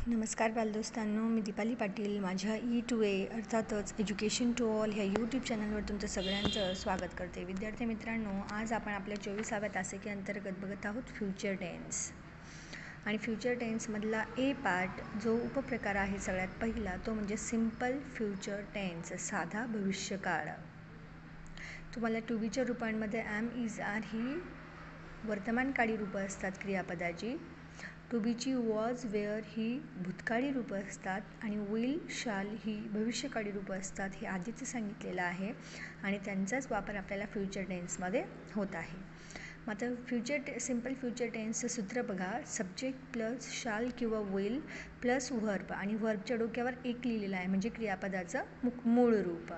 नमस्कार बालदोस्तांनो, मी दीपाली पाटील माझ्या E2A अर्थातच एज्युकेशन टू ऑल ह्या यूट्यूब चॅनलवर तुमचं सगळ्यांचं स्वागत करते. विद्यार्थी मित्रांनो, आज आपण आपल्या 24व्या तासिके अंतर्गत बघत आहोत फ्युचर टेन्स. आणि फ्युचर टेन्समधला ए पार्ट जो उपप्रकार आहे सगळ्यात पहिला तो म्हणजे सिम्पल फ्युचर टेन्स, साधा भविष्यकाळ. तुम्हाला टू बीच्या रूपांमध्ये ॲम, इज, आर ही वर्तमानकाळी रूपं असतात क्रियापदाची. टू बीची वॉज, वेअर ही भूतकाळी रूपं असतात आणि विल, शाल ही भविष्यकाळी रूपं असतात. हे आधीच सांगितलेलं आहे आणि त्यांचाच वापर आपल्याला फ्युचर टेन्समध्ये होत आहे. मग आता सिम्पल फ्युचर टेन्सचं सूत्र बघा. सब्जेक्ट प्लस शाल किंवा विल प्लस व्हर्ब आणि व्हर्बच्या डोक्यावर एक लिहिलेलं आहे म्हणजे क्रियापदाचं मूळ रूप,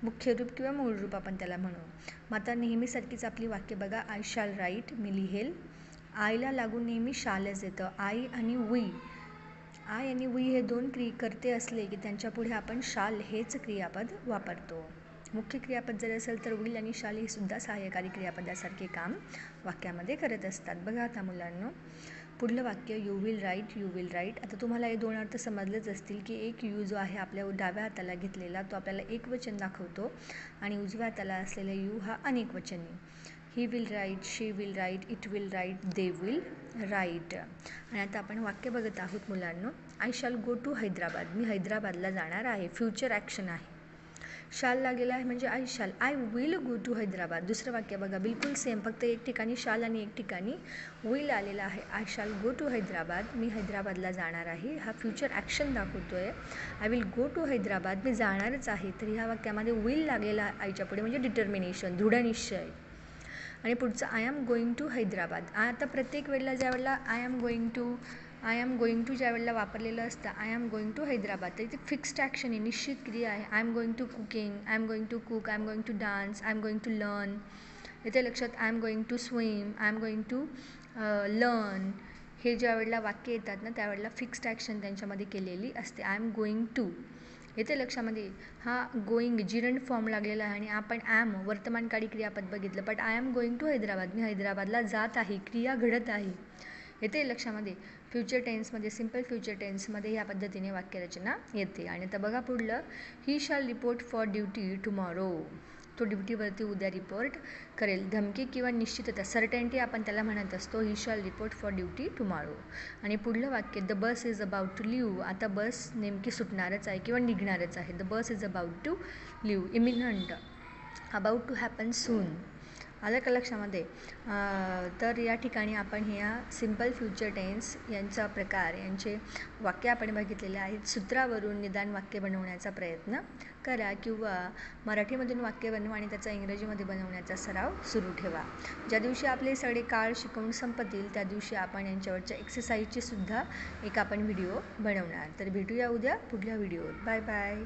मुख्य रूप किंवा मूळ रूप आपण त्याला म्हणू. मग आता नेहमीसारखीच आपली वाक्य बघा. आय शाल राईट, मी लिहेल. आयला लागून नेहमी शालच येतं. आय आणि वी हे दोन कर्ते असले की त्यांच्या पुढे आपण शाल हेच क्रियापद वापरतो. मुख्य क्रियापद जर असेल तर विल आणि शाल ही सुद्धा सहाय्यकारी क्रियापदासारखे काम वाक्यामध्ये करत असतात. बघा आता मुलांनो, पुढलं वाक्य यू विल राईट. आता तुम्हाला हे दोन अर्थ समजलेच असतील की एक यू जो आहे आपल्या डाव्या हाताला घेतलेला तो आपल्याला एकवचन दाखवतो आणि उजव्या हाताला असलेला यू हा अनेकवचनी. He will write, she will write, it will write, they will write. आणि आता आपण वाक्य बघत आहोत मुलांनो. आय शाल गो टू हैदराबाद, मी हैदराबादला जाणार आहे. फ्युचर ॲक्शन आहे. शाल लागलेला आहे म्हणजे I will go to Hyderabad. दुसरं वाक्य बघा, बिलकुल सेम, फक्त एक ठिकाणी शाल आणि एक ठिकाणी विल आलेला आहे. आय शाल गो टू हैदराबाद, मी हैदराबादला जाणार आहे. हा फ्युचर ॲक्शन दाखवतो आहे. I will go to Hyderabad, मी जाणारच आहे. तर ह्या वाक्यामध्ये विल लागलेला आयच्या पुढे म्हणजे डिटर्मिनेशन, दृढनिश्चय. आणि पुढचं I am going to Hyderabad. आता प्रत्येक वेळेला ज्या वेळेला आय एम गोईंग टू ज्या वेळेला वापरलेलं असतं I am going to Hyderabad, तर इथे फिक्स्ड ॲक्शन आहे, निश्चित क्रिया आहे. I am going to cooking, I am going to cook, I am going to dance, I am going to learn. इथे लक्षात, I am going to swim, I am going to learn. हे ज्या वेळेला वाक्य येतात ना त्यावेळेला फिक्स्ड ॲक्शन त्यांच्यामध्ये केलेली असते. आय एम गोईंग टू, येथे लक्षामध्ये हा गोईंग जिरंड फॉर्म लागलेला आहे आणि आपण ॲम वर्तमानकाळी क्रियापद बघितलं. But I am going to Hyderabad, मी हैदराबादला जात आहे, क्रिया घडत आहे. येथे लक्षामध्ये फ्युचर टेन्समध्ये, सिम्पल फ्युचर टेन्समध्ये ह्या पद्धतीने वाक्यरचना येते. आणि आता बघा पुढलं, ही शाल रिपोर्ट फॉर ड्युटी टुमॉरो, तो ड्युटीवरती उद्या रिपोर्ट करेल. धमकी किंवा निश्चितता, सर्टेंटी आपण त्याला म्हणत असतो. ही शाल रिपोर्ट फॉर ड्युटी टुमॉरो. आणि पुढलं वाक्य, the bus is about to leave, आता बस नेमकी सुटणारच आहे किंवा निघणारच आहे. The bus is about to leave, imminent, about to happen soon. आलं का लक्षामध्ये? तर या ठिकाणी आपण ह्या सिम्पल फ्युचर टेन्स यांचा प्रकार, यांचे वाक्य आपण बघितलेले आहेत. सूत्रावरून निदान वाक्य बनवण्याचा प्रयत्न करा किंवा मराठीमधून वाक्य बनवा आणि त्याचा इंग्रजीमध्ये बनवण्याचा सराव सुरू ठेवा. ज्या दिवशी आपले सगळे काळ शिकवून संपतील त्या दिवशी आपण यांच्यावरच्या एक्सरसाइजची सुद्धा एक आपण व्हिडिओ बनवणार. तर भेटूया उद्या पुढल्या व्हिडिओत. Bye bye.